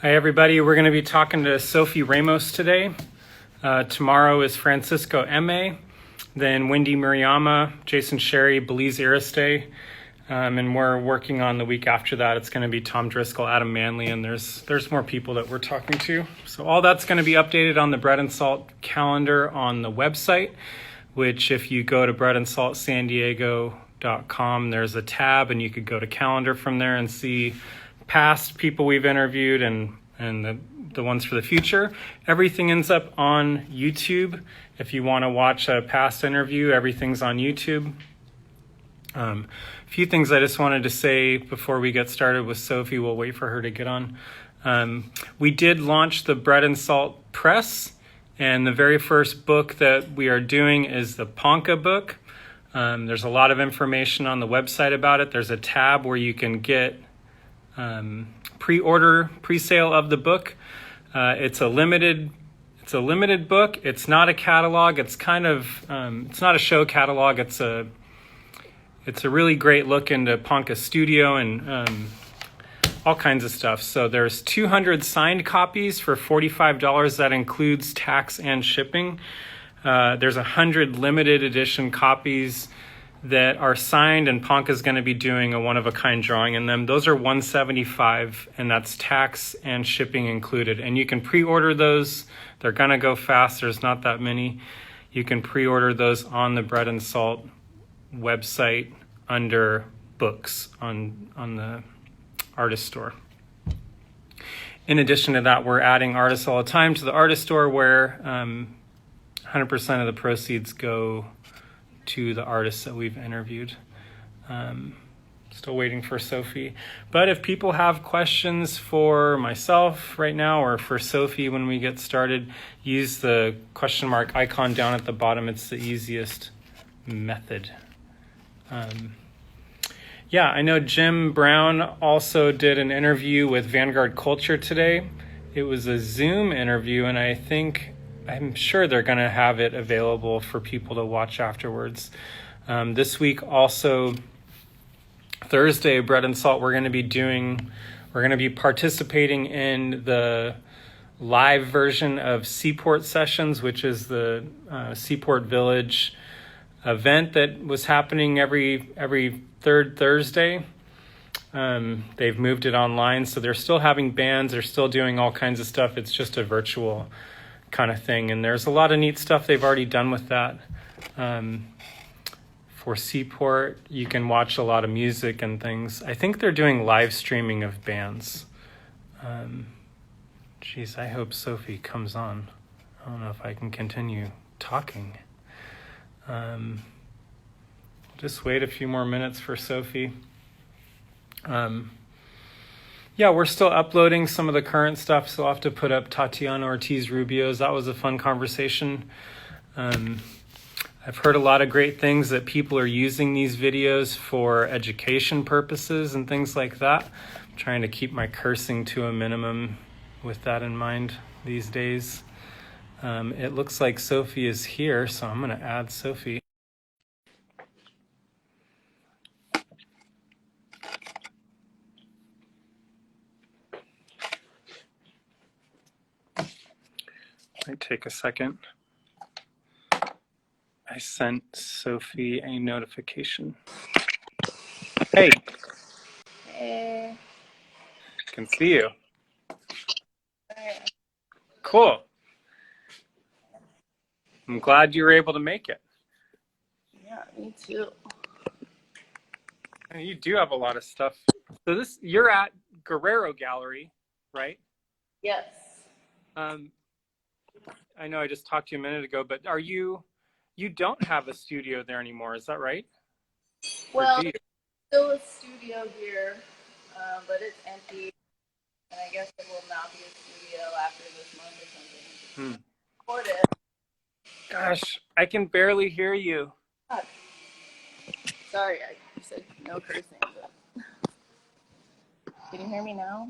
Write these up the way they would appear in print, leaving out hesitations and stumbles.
Hi, everybody. We're going to be talking to Sofie Ramos today. Tomorrow is Francisco M.A., then Wendy Murayama, Jason Sherry, Belize Ariste, and we're working on the week after that. It's going to be Tom Driscoll, Adam Manley, and there's more people that we're talking to. So all that's going to be updated on the Bread and Salt calendar on the website, which if you go to breadandsaltsandiego.com, there's a tab, and you could go to calendar from there and see past people we've interviewed and the ones for the future. Everything ends up on YouTube. If you want to watch a past interview, everything's on YouTube. A few things I just wanted to say before we get started with Sofie. We'll wait for her to get on. We did launch the Bread and Salt Press, and the very first book that we are doing is the Ponca book. There's a lot of information on the website about it. There's a tab where you can get pre-sale of the book. It's a limited book. It's not a catalog. It's kind of it's not a show catalog. It's a really great look into Ponca's studio and all kinds of stuff. So there's 200 signed copies for $45. That includes tax and shipping. There's 100 limited edition copies that are signed, and Ponca's going to be doing a one-of-a-kind drawing in them. Those are $175, and that's tax and shipping included. And you can pre-order those. They're going to go fast. There's not that many. You can pre-order those on the Bread and Salt website under books on the artist store. In addition to that, we're adding artists all the time to the artist store, where 100% of the proceeds go to the artists that we've interviewed. Still waiting for Sofie. But if people have questions for myself right now or for Sofie when we get started, use the question mark icon down at the bottom. It's the easiest method. Yeah, I know Jim Brown also did an interview with Vanguard Culture today. It was a Zoom interview, and I'm sure they're going to have it available for people to watch afterwards. This week also, Thursday, Bread and Salt, we're going to be participating in the live version of Seaport Sessions, which is the Seaport Village event that was happening every third Thursday. They've moved it online, so they're still having bands. They're still doing all kinds of stuff. It's just a virtual kind of thing, and there's a lot of neat stuff they've already done with that. For Seaport, you can watch a lot of music and things. I think they're doing live streaming of bands. Geez, I hope Sofie comes on. I don't know if I can continue talking. Just wait a few more minutes for Sofie. Yeah, we're still uploading some of the current stuff, so I'll have to put up Tatiana Ortiz Rubio's. That was a fun conversation. I've heard a lot of great things that people are using these videos for education purposes and things like that. I'm trying to keep my cursing to a minimum with that in mind these days. It looks like Sofie is here, so I'm going to add Sofie. Might take a second. I sent Sofie a notification. Hey. Hey. Can see you. Hey. Cool. I'm glad you were able to make it. Yeah, me too. And you do have a lot of stuff. So you're at Guerrero Gallery, right? Yes. I know I just talked to you a minute ago, but you don't have a studio there anymore, is that right? Well, there's still a studio here, but it's empty, and I guess it will not be a studio after this month or something. Record it. Gosh, I can barely hear you. God. Sorry, I said no cursing, but can you hear me now?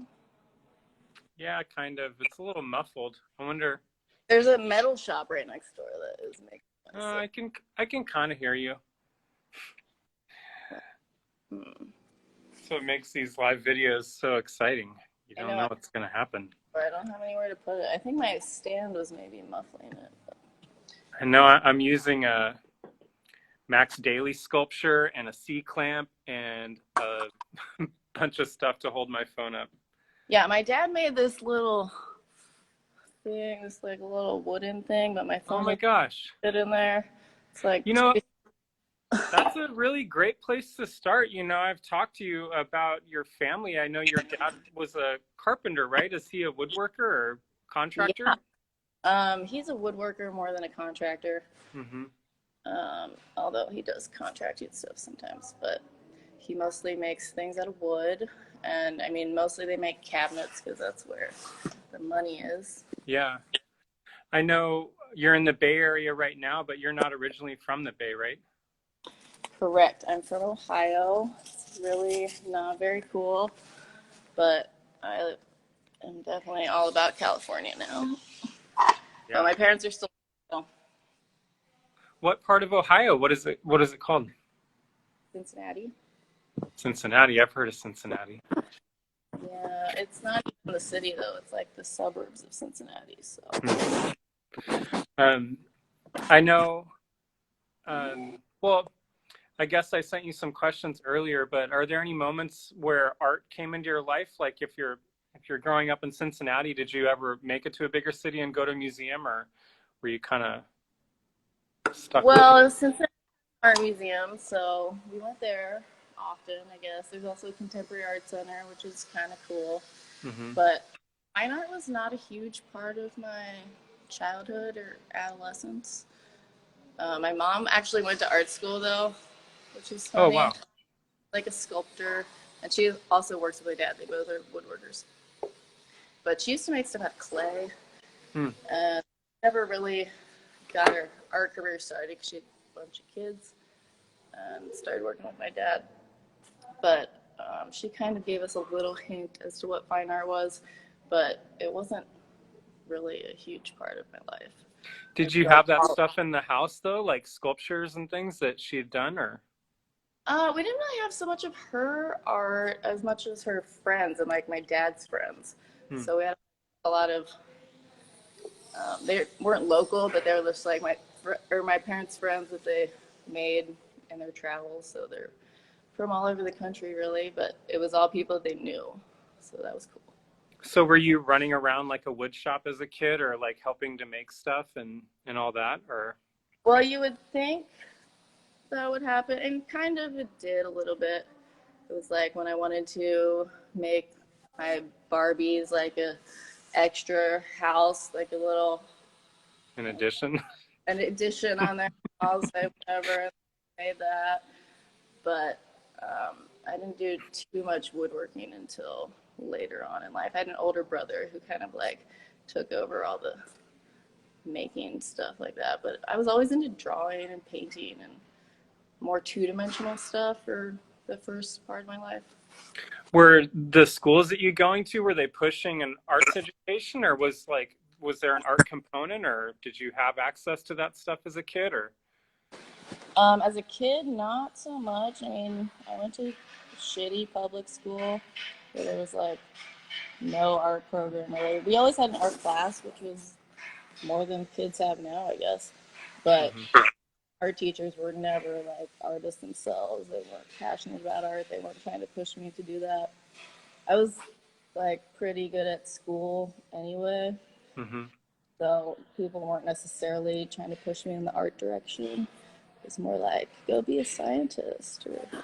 Yeah, kind of. It's a little muffled. I wonder. There's a metal shop right next door that is making noise. I can kind of hear you. So it makes these live videos so exciting. You don't know what's going to happen. I don't have anywhere to put it. I think my stand was maybe muffling it. But... I know I'm using a Max Daily sculpture and a C-clamp and a bunch of stuff to hold my phone up. Yeah, my dad made this little thing, this like a little wooden thing, but my phone Oh my gosh. fit in there. It's like, you know, that's a really great place to start. You know, I've talked to you about your family. I know your dad was a carpenter, right? Is he a woodworker or contractor? He's a woodworker more than a contractor. Mm-hmm. Although he does contracting stuff sometimes, but he mostly makes things out of wood. And I mean, mostly they make cabinets because that's where the money is. Yeah. I know you're in the Bay Area right now, but you're not originally from the Bay, right? Correct. I'm from Ohio. It's really not very cool, but I am definitely all about California now. Yeah. But my parents are still. What part of Ohio? What is it? What is it called? Cincinnati. Cincinnati. I've heard of Cincinnati. Yeah, it's not even the city though. It's like the suburbs of Cincinnati. So. I know. Well, I guess I sent you some questions earlier, but are there any moments where art came into your life? Like if you're growing up in Cincinnati, did you ever make it to a bigger city and go to a museum, or were you kind of stuck? Well, Cincinnati Art Museum, so we went there often. I guess there's also a Contemporary Art Center, which is kind of cool. Mm-hmm. But fine art was not a huge part of my childhood or adolescence. My mom actually went to art school though, which is funny. Oh wow! Like a sculptor, and she also works with my dad. They both are woodworkers. But she used to make stuff out of clay, and never really got her art career started because she had a bunch of kids and started working with my dad. But she kind of gave us a little hint as to what fine art was, but it wasn't really a huge part of my life. Did you have that stuff in the house though, like sculptures and things that she had done, or? We didn't really have so much of her art as much as her friends and like my dad's friends. So we had a lot of. They weren't local, but they were just like my parents' friends that they made in their travels. So they're from all over the country, really. But it was all people they knew, so that was cool. So were you running around like a wood shop as a kid, or like helping to make stuff and all that, or? Well, you would think that would happen, and kind of it did a little bit. It was like when I wanted to make my Barbies like a extra house, like a little an addition on their house. I never made that, but I didn't do too much woodworking until later on in life. I had an older brother who kind of like took over all the making stuff like that, but I was always into drawing and painting and more two-dimensional stuff for the first part of my life. Were the schools that you going to, were they pushing an arts education, or was there an art component, or did you have access to that stuff as a kid, or? As a kid, not so much. I mean, I went to a shitty public school where there was like no art program really. We always had an art class, which was more than kids have now, I guess. But art teachers were never like artists themselves. They weren't passionate about art. They weren't trying to push me to do that. I was like pretty good at school anyway. So people weren't necessarily trying to push me in the art direction. It's more like, go be a scientist or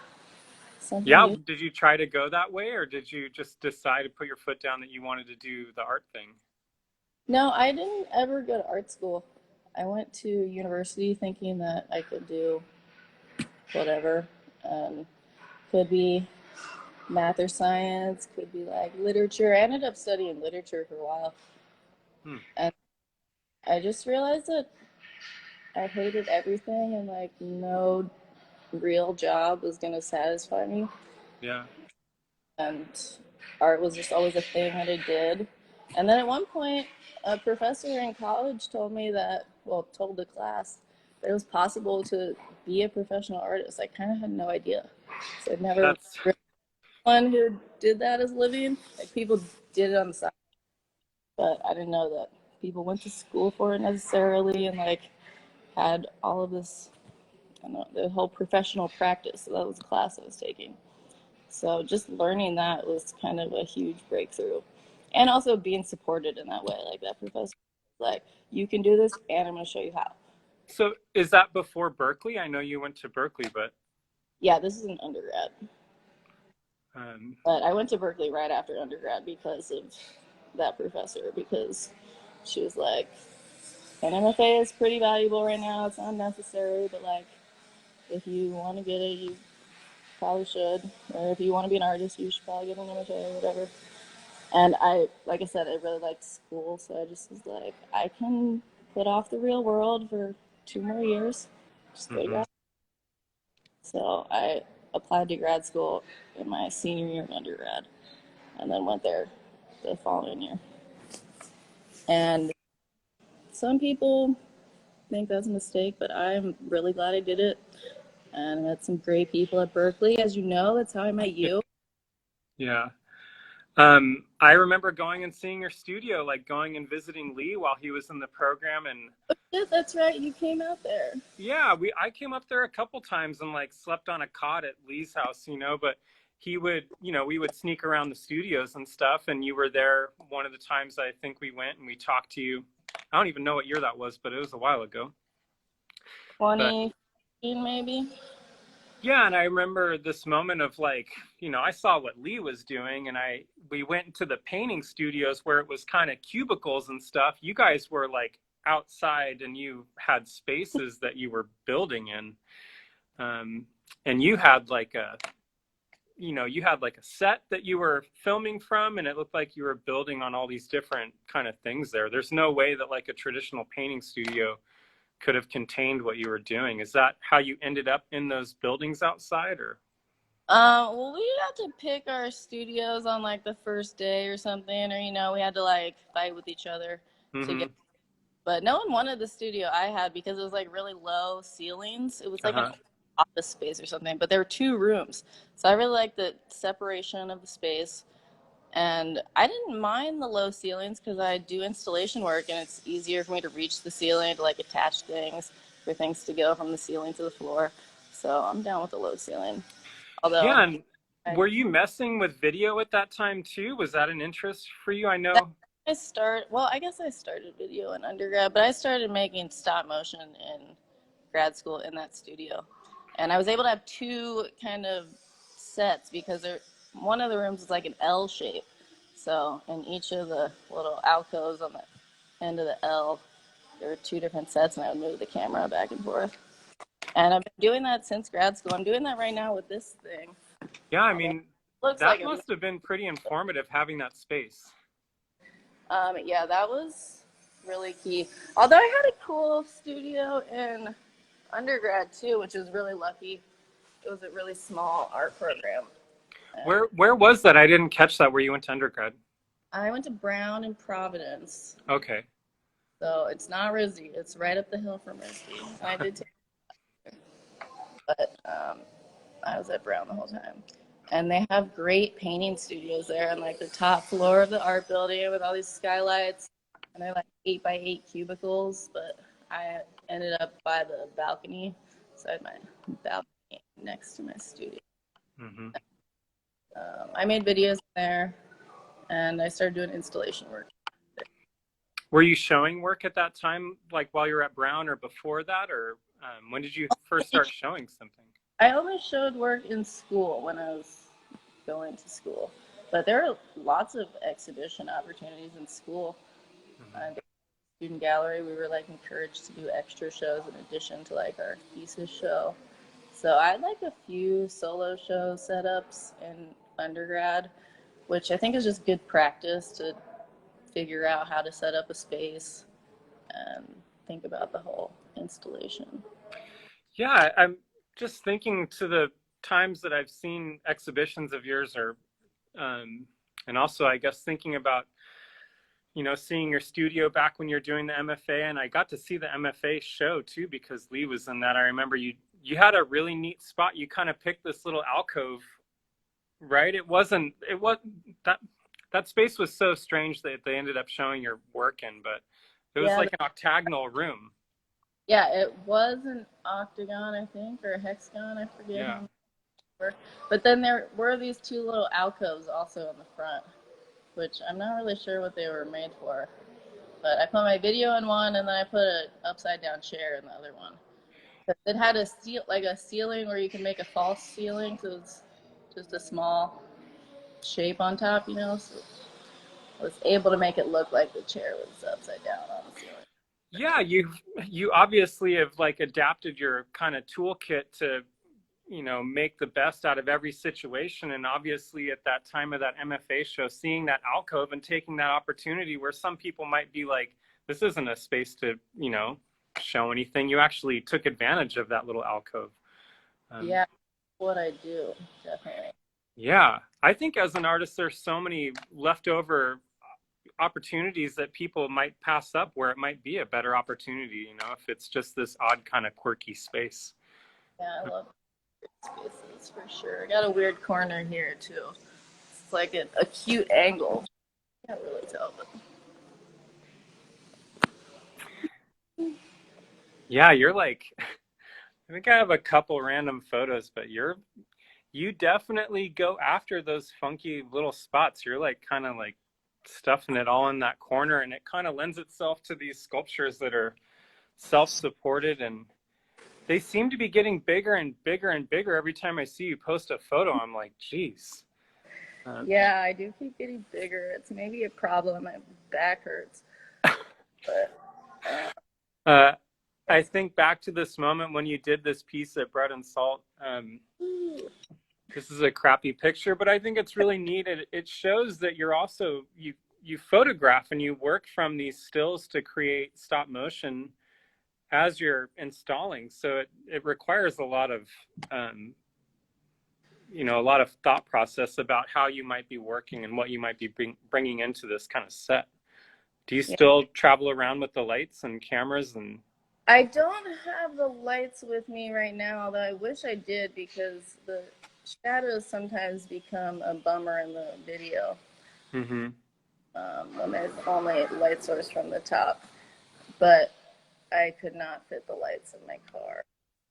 something. Yeah, did you try to go that way, or did you just decide to put your foot down that you wanted to do the art thing? No, I didn't ever go to art school. I went to university thinking that I could do whatever. Could be math or science, could be like literature. I ended up studying literature for a while. And I just realized that I hated everything and like no real job was going to satisfy me. Yeah. And art was just always a thing that I did. And then at one point, a professor in college told the class that it was possible to be a professional artist. I kind of had no idea. So I'd never really been one who did that as a living. Like people did it on the side. but I didn't know that people went to school for it necessarily and like had all of this, I don't know, the whole professional practice. So that was a class I was taking. So just learning that was kind of a huge breakthrough. And also being supported in that way. Like that professor was like, you can do this and I'm going to show you how. So is that before Berkeley? I know you went to Berkeley, but Yeah, this is an undergrad. um, But I went to Berkeley right after undergrad because of that professor, because she was like, an MFA is pretty valuable right now. It's not necessary, but like, if you want to get it, you probably should. Or if you want to be an artist, you should probably get an MFA or whatever. And I, like I said, I really liked school, so I just was like, I can put off the real world for 2 more years, just go to mhm. grad. So I applied to grad school in my senior year of undergrad, and then went there the following year. And some people think that's a mistake, but I'm really glad I did it. And I met some great people at Berkeley. As you know, that's how I met you. Yeah. I remember going and seeing your studio, like going and visiting Lee while he was in the program, and Yeah, that's right. You came out there. yeah, I came up there a couple times and like slept on a cot at Lee's house, but he would, we would sneak around the studios and stuff, and you were there one of the times I think we went and we talked to you. I don't even know what year that was, but it was a while ago. But 2015, maybe. yeah, and I remember this moment of like, I saw what Lee was doing, and we went into the painting studios where it was kind of cubicles and stuff. You guys were like outside, and you had spaces that you were building in, and you had like a set that you were filming from, and it looked like you were building on all these different kind of things there. There's no way that like a traditional painting studio could have contained what you were doing. Is that how you ended up in those buildings outside, or? Well, we had to pick our studios on like the first day or something, or we had to like fight with each other to get. Mm-hmm. But no one wanted the studio I had because it was like really low ceilings. It was like an Uh-huh. office space or something, but there were 2 rooms, so I really liked the separation of the space. And I didn't mind the low ceilings because I do installation work and it's easier for me to reach the ceiling to like attach things, for things to go from the ceiling to the floor. So I'm down with the low ceiling. Yeah, Although and I, were you messing with video at that time too? Was that an interest for you? I know. I guess I started video in undergrad, but I started making stop motion in grad school in that studio. And I was able to have 2 kind of sets because one of the rooms is like an L shape. So in each of the little alcoves on the end of the L, there were 2 different sets, and I would move the camera back and forth. And I've been doing that since grad school. I'm doing that right now with this thing. Yeah, I Although it mean, looks like that a must have been pretty informative having that space. yeah, that was really key. Although I had a cool studio in undergrad too, which was really lucky. It was a really small art program. And Where was that? I didn't catch that where you went to undergrad. I went to Brown in Providence. Okay. So it's not RISD. It's right up the hill from RISD. And I did take, but I was at Brown the whole time. And they have great painting studios there on like the top floor of the art building with all these skylights. And they're like 8 by 8 cubicles, but I ended up by the balcony. So I had my balcony next to my studio. Mm-hmm. I made videos there and I started doing installation work. Were you showing work at that time, like while you were at Brown or before that, or when did you first start showing something? I only showed work in school when I was going to school, but there are lots of exhibition opportunities in school. Mm-hmm. Student gallery, we were like encouraged to do extra shows in addition to like our thesis show. So I had like a few solo show setups in undergrad, which I think is just good practice to figure out how to set up a space and think about the whole installation. Yeah, I'm just thinking to the times that I've seen exhibitions of yours, or and also I guess thinking about seeing your studio back when you're doing the MFA, and I got to see the MFA show too because Lee was in that. I remember you had a really neat spot. You kind of picked this little alcove, right? It was that. that space was so strange that they ended up showing your work in, but it was Yeah, like an octagonal room. yeah, it was an octagon, I think, or a hexagon. I forget how Yeah. many were. But then there were these two little alcoves also in the front, which I'm not really sure what they were made for. But I put my video in one, and then I put an upside down chair in the other one. It had a ceiling where you can make a false ceiling, so it's just a small shape on top, you know. So I was able to make it look like the chair was upside down on the ceiling. Yeah, you obviously have like adapted your kind of toolkit to, you know, make the best out of every situation. And obviously at that time of that MFA show, seeing that alcove and taking that opportunity where some people might be like, this isn't a space to, you know, show anything. You actually took advantage of that little alcove. Yeah, what I do, definitely. Yeah, I think as an artist, there's so many leftover opportunities that people might pass up where it might be a better opportunity, you know, if it's just this odd kind of quirky space. Yeah, I love spaces for sure. I got a weird corner here too. It's like an acute angle. Can't really tell, but Yeah, you're like, I think I have a couple random photos, but you definitely go after those funky little spots. You're like kind of like stuffing it all in that corner, and it kind of lends itself to these sculptures that are self-supported, and they seem to be getting bigger and bigger and bigger every time I see you post a photo. I'm like, geez. yeah, I do keep getting bigger. It's maybe a problem. My back hurts, but Uh, I think back to this moment when you did this piece at Bread and Salt. This is a crappy picture, but I think it's really neat. It shows that you're also you photograph and you work from these stills to create stop motion as you're installing. So it requires a lot of you know, a lot of thought process about how you might be working and what you might be bringing into this kind of set. Do you yeah. still travel around with the lights and cameras and? I don't have the lights with me right now, although I wish I did because the shadows sometimes become a bummer in the video Mm-hmm. when there's only light source from the top. But I could not fit the lights in my car.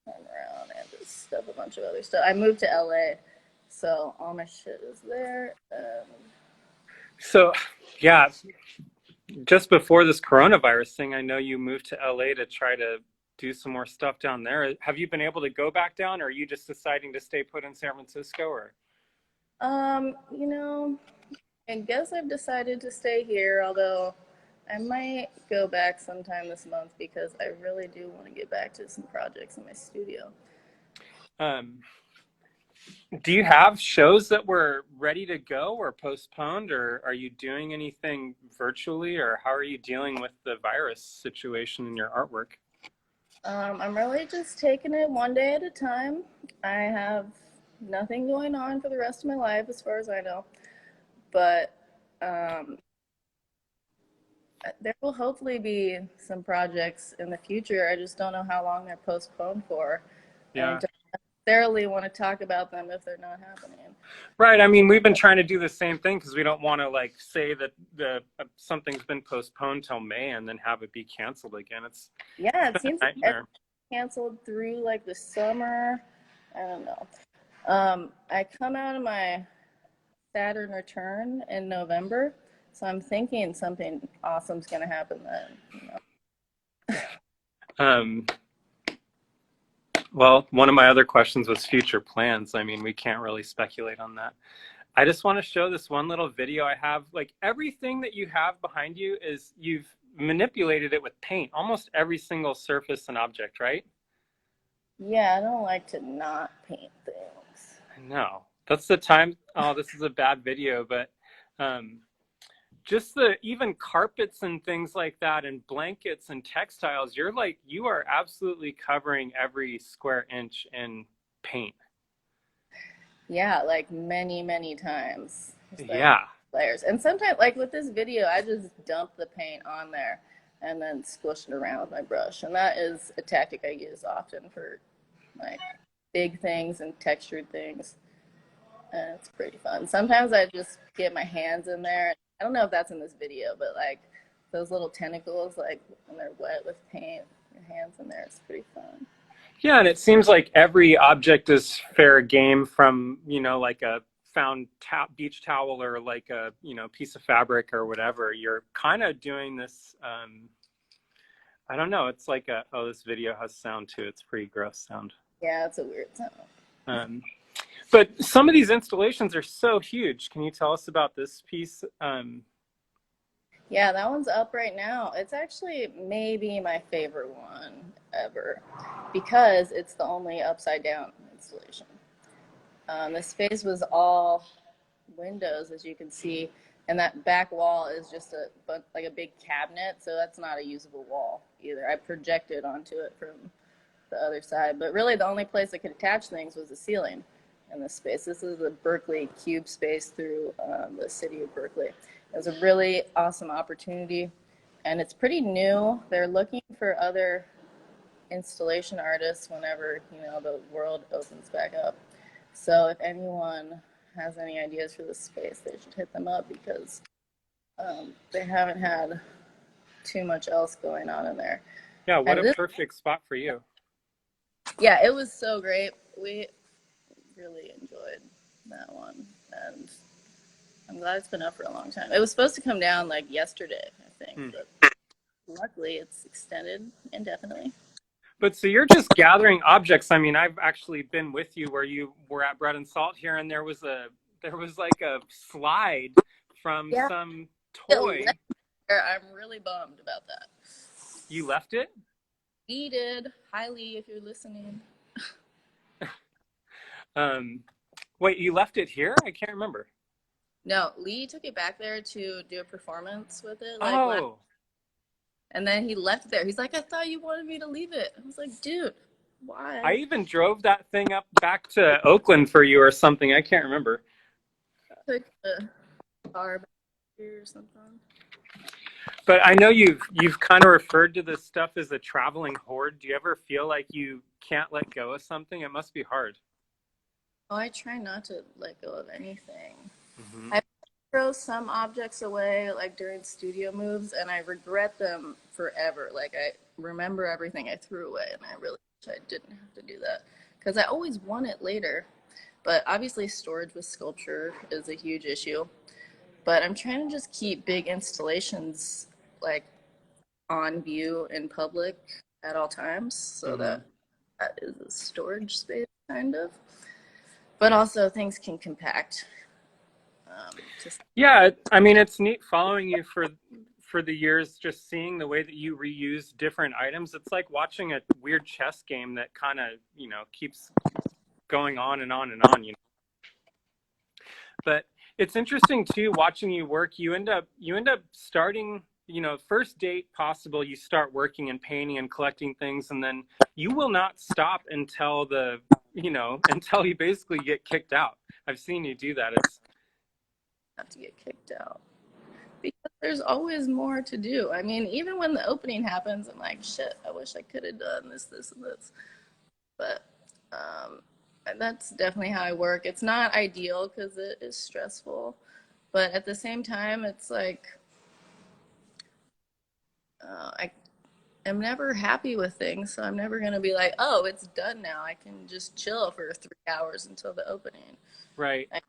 Turn around and just stuff a bunch of other stuff. I moved to LA, so all my shit is there. So, yeah, just before this coronavirus thing, I know you moved to LA to try to do some more stuff down there. Have you been able to go back down, or are you just deciding to stay put in San Francisco? Or You know, I guess I've decided to stay here, although I might go back sometime this month because I really do want to get back to some projects in my studio. um, do you have shows that were ready to go or postponed, or are you doing anything virtually, or how are you dealing with the virus situation in your artwork? I'm really just taking it one day at a time. I have nothing going on for the rest of my life, as far as I know. But um, there will hopefully be some projects in the future. I just don't know how long they're postponed for. And I Yeah. don't necessarily want to talk about them if they're not happening. Right. I mean, we've been trying to do the same thing because we don't want to like say that the something's been postponed till May and then have it be canceled again. It's Yeah, it been seems a like nightmare. canceled through like the summer. I don't know. I come out of my Saturn return in November, so I'm thinking something awesome's gonna happen then. You know? Um, well, one of my other questions was future plans. I mean, we can't really speculate on that. I just want to show this one little video I have. Like everything that you have behind you is you've manipulated it with paint, almost every single surface and object, right? Yeah, I don't like to not paint things. I know. That's the time. Oh, this is a bad video, but um, just the even carpets and things like that and blankets and textiles, you're like, you are absolutely covering every square inch in paint. Yeah, like many, many times. Just like Yeah. layers. And sometimes, like with this video, I just dump the paint on there and then squish it around with my brush. And that is a tactic I use often for like big things and textured things. and it's pretty fun. Sometimes I just get my hands in there. I don't know if that's in this video, but like those little tentacles, like when they're wet with paint, your hands in there, it's pretty fun. Yeah, and it seems like every object is fair game, from, like a found beach towel, or like a, piece of fabric or whatever. You're kind of doing this, I don't know, it's like oh, this video has sound too. It's pretty gross sound. Yeah, it's a weird sound. Um, but some of these installations are so huge. Can you tell us about this piece? Yeah, that one's up right now. It's actually maybe my favorite one ever because it's the only upside down installation. The space was all windows, as you can see, and that back wall is just like a big cabinet, so that's not a usable wall either. I projected onto it from the other side, but really the only place I could attach things was the ceiling in this space. This is the Berkeley Cube space through the city of Berkeley. It was a really awesome opportunity, and it's pretty new. They're looking for other installation artists whenever the world opens back up. So if anyone has any ideas for this space, they should hit them up because they haven't had too much else going on in there. Yeah, what a perfect spot for you. Yeah, it was so great. We really enjoyed that one, and I'm glad it's been up for a long time. It was supposed to come down like yesterday, I think, but luckily it's extended indefinitely. But so you're just gathering objects. I mean, I've actually been with you where you were at Bread and Salt here, and there was like a slide from some toy. I'm really bummed about that. You left it? He did. Hi, Lee, if you're listening. Wait, you left it here? I can't remember. No, Lee took it back there to do a performance with it. And then he left it there. He's like, I thought you wanted me to leave it. I was like, dude, why? I even drove that thing up back to Oakland for you or something. I can't remember. Took the car back here or something. But I know you've kind of referred to this stuff as a traveling hoard. Do you ever feel like you can't let go of something? It must be hard. Oh, I try not to let go of anything. Mm-hmm. I throw some objects away like during studio moves, and I regret them forever. Like I remember everything I threw away, and I really wish I didn't have to do that because I always want it later. But obviously storage with sculpture is a huge issue. But I'm trying to just keep big installations like on view in public at all times, so that is a storage space kind of. But also things can compact. Yeah, I mean, it's neat following you for the years, just seeing the way that you reuse different items. It's like watching a weird chess game that kind of, keeps going on and on and on, But it's interesting too, watching you work. You end up starting, first date possible, you start working and painting and collecting things, and then you will not stop until until you basically get kicked out. I've seen you do that. It's have to get kicked out because there's always more to do. I mean, even when the opening happens, I'm like, shit, I wish I could have done this, and this. But that's definitely how I work. It's not ideal because it is stressful, but at the same time, it's like I'm never happy with things, so I'm never going to be like, oh, it's done now. I can just chill for 3 hours until the opening. Right. I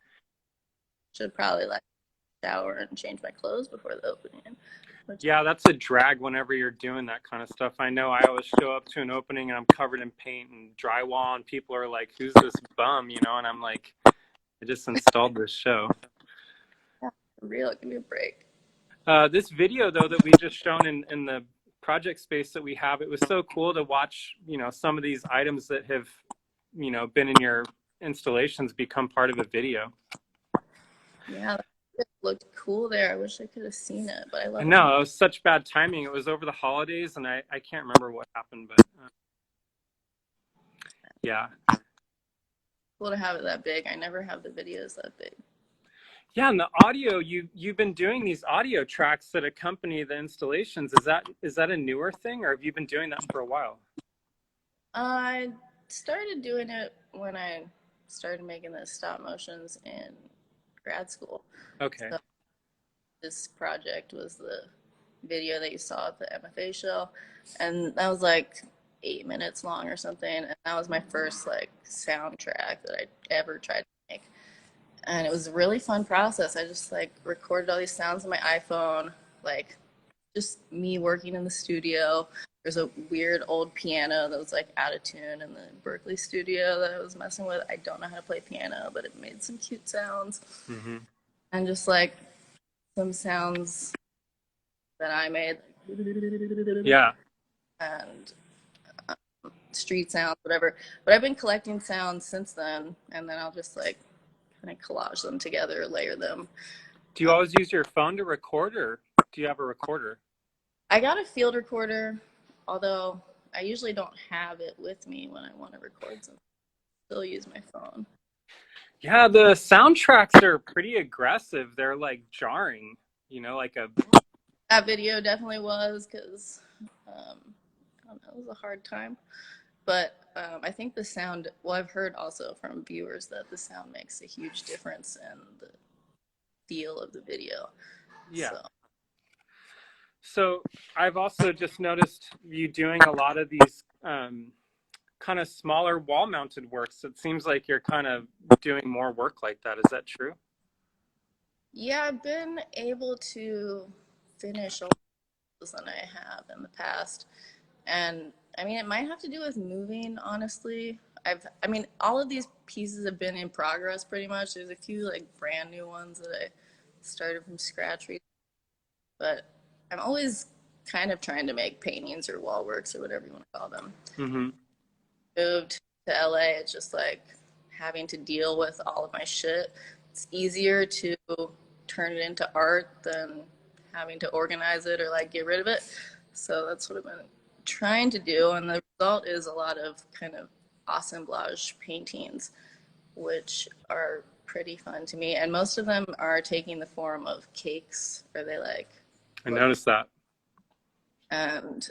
should probably shower and change my clothes before the opening. Yeah, that's a drag whenever you're doing that kind of stuff. I know I always show up to an opening and I'm covered in paint and drywall, and people are like, who's this bum, and I'm like, I just installed this show. Yeah, for real, give me a break. This video, though, that we just shown in the project space that we have, it was so cool to watch, some of these items that have, been in your installations become part of a video. Yeah, it looked cool there. I wish I could have seen it, but I love it. No, it was such bad timing. It was over the holidays, and I can't remember what happened, but yeah. Cool to have it that big. I never have the videos that big. Yeah, and the audio, you've been doing these audio tracks that accompany the installations. Is that a newer thing, or have you been doing that for a while? I started doing it when I started making the stop motions in grad school. Okay. So this project was the video that you saw at the MFA show, and that was like 8 minutes long or something, and that was my first like soundtrack that I ever tried to make. And it was a really fun process. I just like recorded all these sounds on my iPhone, like just me working in the studio. There's a weird old piano that was like out of tune in the Berkeley studio that I was messing with. I don't know how to play piano, but it made some cute sounds. Mm-hmm. And just like some sounds that I made. Yeah. And street sounds, whatever. But I've been collecting sounds since then, and then I'll just like kind of collage them together, layer them. Do you always use your phone to record, or do you have a recorder? I got a field recorder, although I usually don't have it with me when I want to record something. I still use my phone. Yeah, the soundtracks are pretty aggressive. They're like jarring, like a. That video definitely was, because I don't know, it was a hard time. But I think the sound, well, I've heard also from viewers that the sound makes a huge difference in the feel of the video. Yeah. So I've also just noticed you doing a lot of these kind of smaller wall-mounted works. It seems like you're kind of doing more work like that. Is that true? Yeah, I've been able to finish a lot than I have in the past. And I mean, it might have to do with moving, honestly. I mean, all of these pieces have been in progress pretty much. There's a few like brand new ones that I started from scratch, but I'm always kind of trying to make paintings or wall works or whatever you want to call them. Mm-hmm. Moved to LA, it's just like having to deal with all of my shit. It's easier to turn it into art than having to organize it or like get rid of it. So that's what I've been trying to do, and the result is a lot of kind of assemblage paintings, which are pretty fun to me. And most of them are taking the form of cakes, or they like. I noticed that. And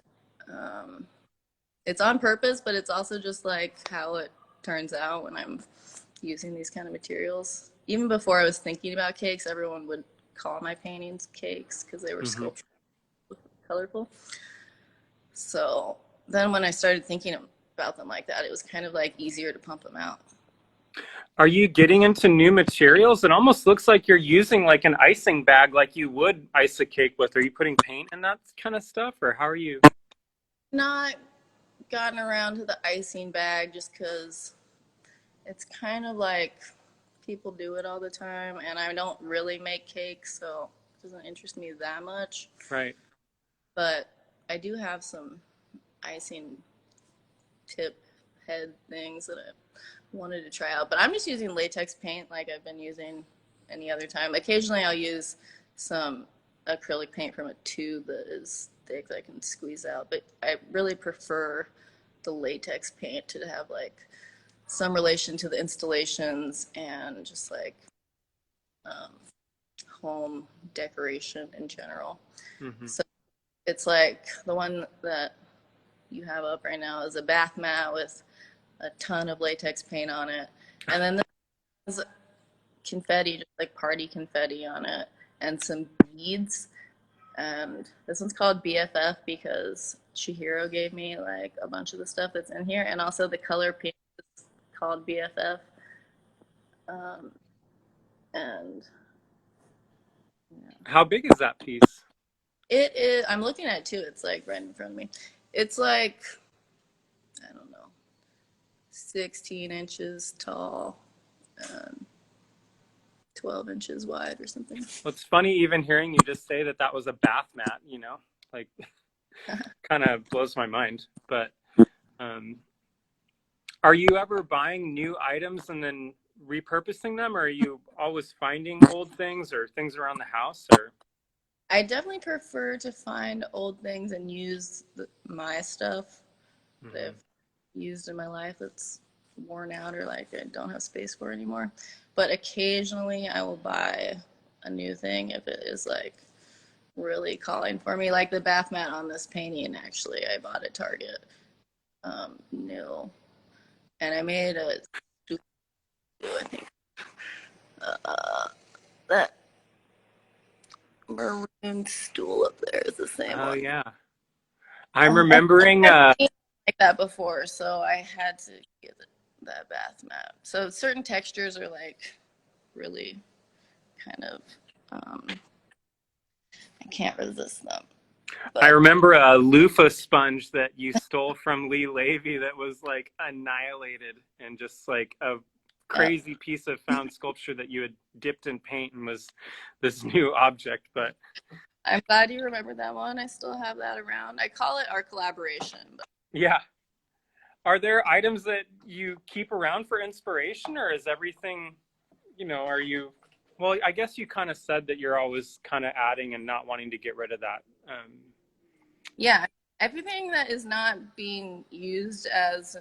it's on purpose, but it's also just like how it turns out when I'm using these kind of materials. Even before I was thinking about cakes, everyone would call my paintings cakes because they were sculptured, colorful. So then when I started thinking about them like that, it was kind of like easier to pump them out. Are you getting into new materials? It almost looks like you're using like an icing bag like you would ice a cake with. Are you putting paint in that kind of stuff, or how are you? Not gotten around to the icing bag just because it's kind of like people do it all the time, and I don't really make cakes, so it doesn't interest me that much. Right. But I do have some icing tip head things that I wanted to try out. But I'm just using latex paint like I've been using any other time. Occasionally I'll use some acrylic paint from a tube that is thick that I can squeeze out. But I really prefer the latex paint to have like some relation to the installations and just like home decoration in general. Mm-hmm. So it's like the one that you have up right now is a bath mat with a ton of latex paint on it. And then there's confetti, just like party confetti on it, and some beads. And this one's called BFF because Chihiro gave me like a bunch of the stuff that's in here. And also the color pink is called BFF. And yeah. How big is that piece? It is, I'm looking at it too. It's like right in front of me. It's like, I don't know, 16 inches tall and 12 inches wide or something. Well, it's funny even hearing you just say that that was a bath mat, like kind of blows my mind. But are you ever buying new items and then repurposing them, or are you always finding old things or things around the house? Or I definitely prefer to find old things and use my stuff that I've used in my life that's worn out or like I don't have space for anymore. But occasionally I will buy a new thing if it is like really calling for me. Like the bath mat on this painting, actually, I bought at Target, new. And I made a I think that maroon stool up there is the same Oh one. yeah. I'm I've remembering seen like that before, so I had to get that bath mat. So certain textures are like really kind of I can't resist them. I But remember a loofah sponge that you stole from Lee Levy that was like annihilated and just like a yeah, crazy piece of found sculpture that you had dipped in paint and was this new object. But I'm glad you remembered that one. I still have that around. I call it our collaboration. But yeah. Are there items that you keep around for inspiration, or is everything, are you, well, I guess you kind of said that you're always kind of adding and not wanting to get rid of that. yeah, everything that is not being used as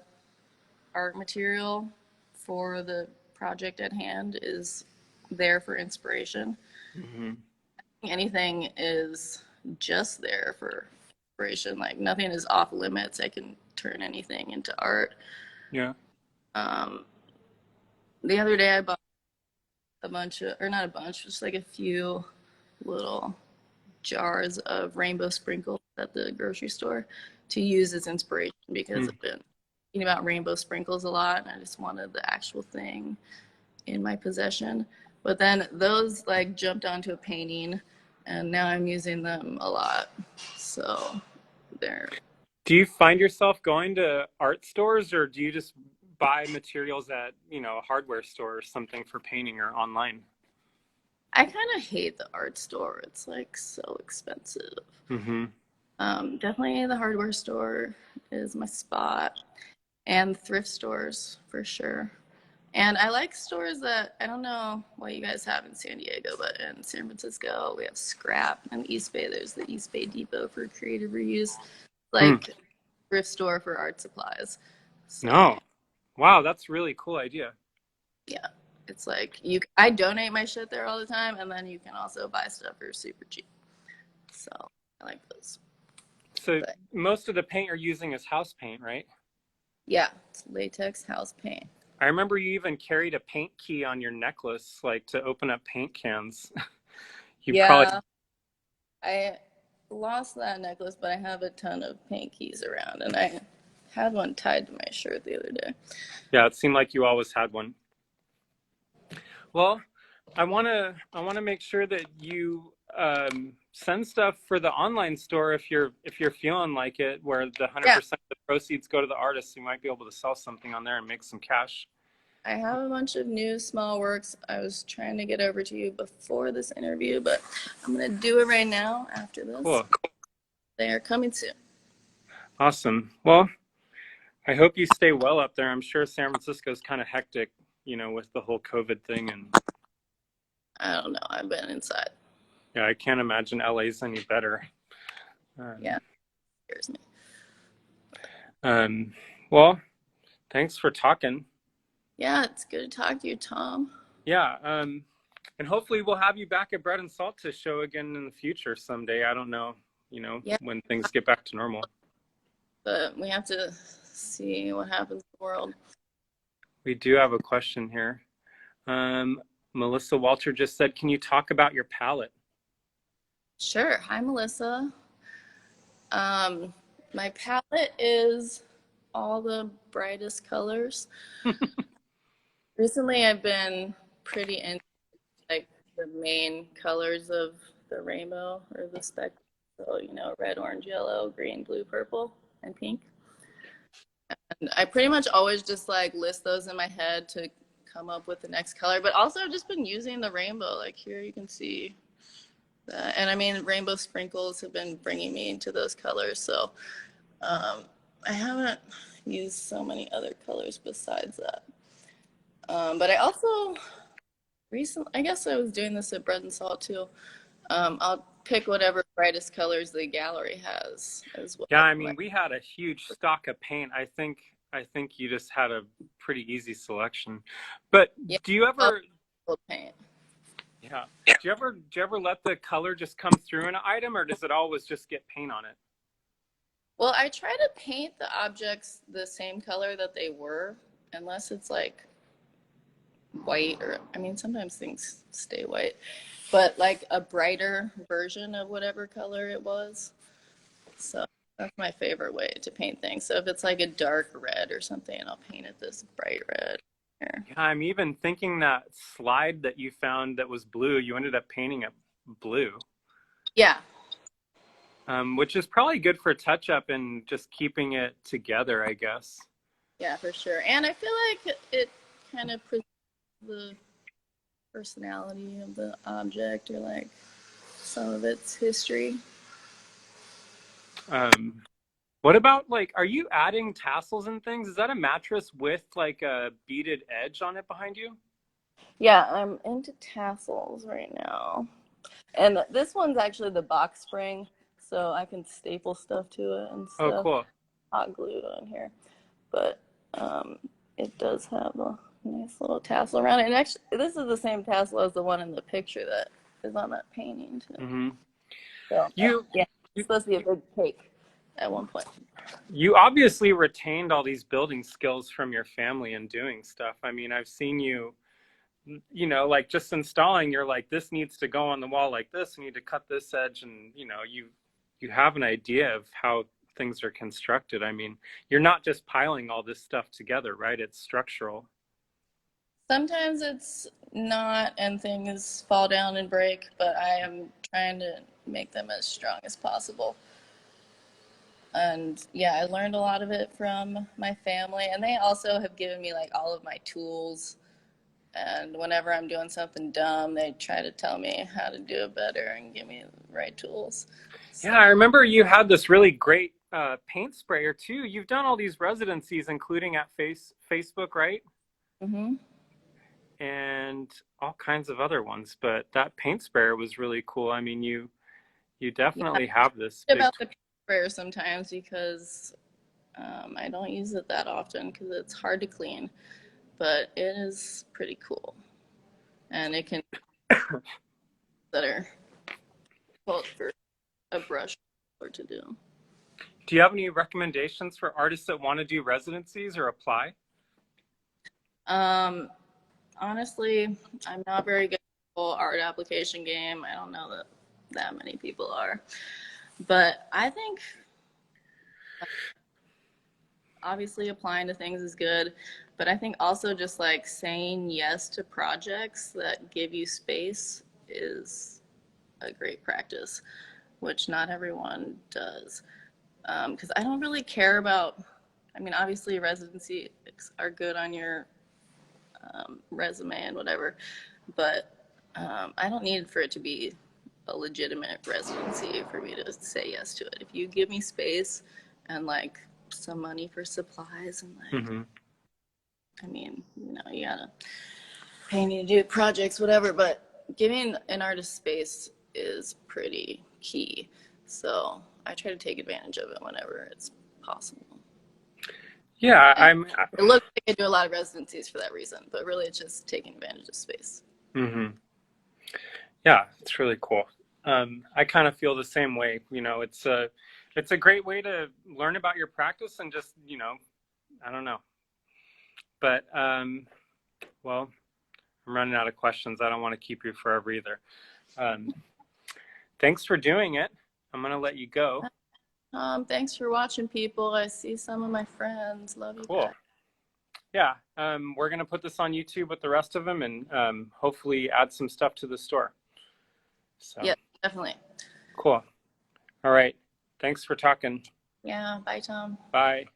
art material for the project at hand is there for inspiration. Mm-hmm. Anything is just there for inspiration. Like nothing is off limits. I can turn anything into art. Yeah. Um, the other day I bought a bunch of, or not a bunch, just like a few little jars of rainbow sprinkles at the grocery store to use as inspiration because Mm. I've been thinking about rainbow sprinkles a lot and I just wanted the actual thing in my possession. But then those like jumped onto a painting and now I'm using them a lot. So they're Do you find yourself going to art stores, or do you just buy materials at, a hardware store or something for painting or online? I kind of hate the art store. It's like so expensive. Mm-hmm. Definitely the hardware store is my spot, and thrift stores for sure. And I like stores that I don't know what you guys have in San Diego, but in San Francisco we have Scrap, and East Bay there's the East Bay Depot for creative reuse, Mm. like thrift store for art supplies. So No. Wow, that's a really cool idea. yeah, it's like you. I donate my shit there all the time, and then you can also buy stuff for super cheap. So I like those. So But most of the paint you're using is house paint, right? yeah, it's latex house paint. I remember you even carried a paint key on your necklace, like to open up paint cans. You probably, Yeah, I lost that necklace, but I have a ton of paint keys around, and I had one tied to my shirt the other day. yeah, it seemed like you always had one. Well, I want to make sure that you send stuff for the online store if you're feeling like it, where the Yeah, 100% of the proceeds go to the artists. You might be able to sell something on there and make some cash. I have a bunch of new small works I was trying to get over to you before this interview, but I'm gonna do it right now after this. Cool. They are coming soon. Awesome. Well, I hope you stay well up there. I'm sure San Francisco is kind of hectic, with the whole COVID thing. And I don't know. I've been inside. yeah, I can't imagine LA's any better. Yeah, Um, it scares me. um, well, thanks for talking. Yeah, it's good to talk to you, Tom. Yeah. And hopefully we'll have you back at Bread and Salt to show again in the future someday. I don't know, Yeah, when things get back to normal. but we have to see what happens in the world. We do have a question here. Melissa Walter just said, can you talk about your palette? Sure. Hi, Melissa. Um, my palette is all the brightest colors. Recently, I've been pretty into like the main colors of the rainbow or the spectrum. So, red, orange, yellow, green, blue, purple, and pink. And I pretty much always just like list those in my head to come up with the next color. But also, I've just been using the rainbow. Like here, you can see that. And I mean, rainbow sprinkles have been bringing me into those colors. So I haven't used so many other colors besides that. But I also recently, I guess I was doing this at Bread and Salt too. I'll pick whatever brightest colors the gallery has as Yeah, well. I mean, we had a huge stock of paint. I think you just had a pretty easy selection. But Yeah, do you ever paint. yeah. Do you ever let the color just come through an item, or does it always just get paint on it? Well, I try to paint the objects the same color that they were, unless it's like white, or I mean, sometimes things stay white, but like a brighter version of whatever color it was. So that's my favorite way to paint things. So if it's like a dark red or something, I'll paint it this bright red here. Yeah, I'm even thinking that slide that you found that was blue, you ended up painting it blue, Yeah, which is probably good for touch up and just keeping it together, I guess. yeah, for sure. And I feel like it kind of presents the personality of the object, or like some of its history. Um, what about like, are you adding tassels and things? Is that a mattress with like a beaded edge on it behind you? Yeah, I'm into tassels right now. And this one's actually the box spring, so I can staple stuff to it and Oh, stuff. cool. Hot glue on here. But it does have a nice little tassel around it. And actually, this is the same tassel as the one in the picture that is on that painting too. Mm-hmm. So You, yeah, you it's supposed to be a big cake at one point. you obviously retained all these building skills from your family and doing stuff. I mean, I've seen you, like just installing, you're like, this needs to go on the wall like this. You need to cut this edge, and you have an idea of how things are constructed. I mean, you're not just piling all this stuff together, right? It's structural. Sometimes it's not, and things fall down and break, but I am trying to make them as strong as possible. And yeah, I learned a lot of it from my family, and they also have given me like all of my tools. And whenever I'm doing something dumb, they try to tell me how to do it better and give me the right tools. Yeah, So, I remember you had this really great paint sprayer too. You've done all these residencies, including at Facebook, right? mm-hmm. And all kinds of other ones. But that paint sprayer was really cool. I mean, you Yeah, definitely have this big about the sprayer sometimes because I don't use it that often because it's hard to clean, but it is pretty cool, and it can that are difficult for a brush or to do. Do you have any recommendations for artists that want to do residencies or apply? Um, Honestly, I'm not very good at the whole art application game. I don't know that many people are, but I think obviously applying to things is good, but I think also just like saying yes to projects that give you space is a great practice, which not everyone does. Because I don't really care about, I mean, obviously residencies are good on your resume and whatever, but I don't need for it to be a legitimate residency for me to say yes to it. If you give me space and like some money for supplies and like, Mm-hmm. I mean, you gotta pay me to do projects, whatever, but giving an artist space is pretty key. So I try to take advantage of it whenever it's possible. Yeah, And it looks like I do a lot of residencies for that reason, but really it's just taking advantage of space. mm-hmm. Yeah, it's really cool. I kind of feel the same way. It's a great way to learn about your practice and just, I don't know. But well, I'm running out of questions. I don't want to keep you forever either. Um, thanks for doing it. I'm gonna let you go. Thanks for watching, people. I see some of my friends. Love you Cool. guys. Yeah, we're gonna put this on YouTube with the rest of them, and hopefully add some stuff to the store. So Yep, definitely. cool. All right. Thanks for talking. Yeah, bye, Tom. Bye.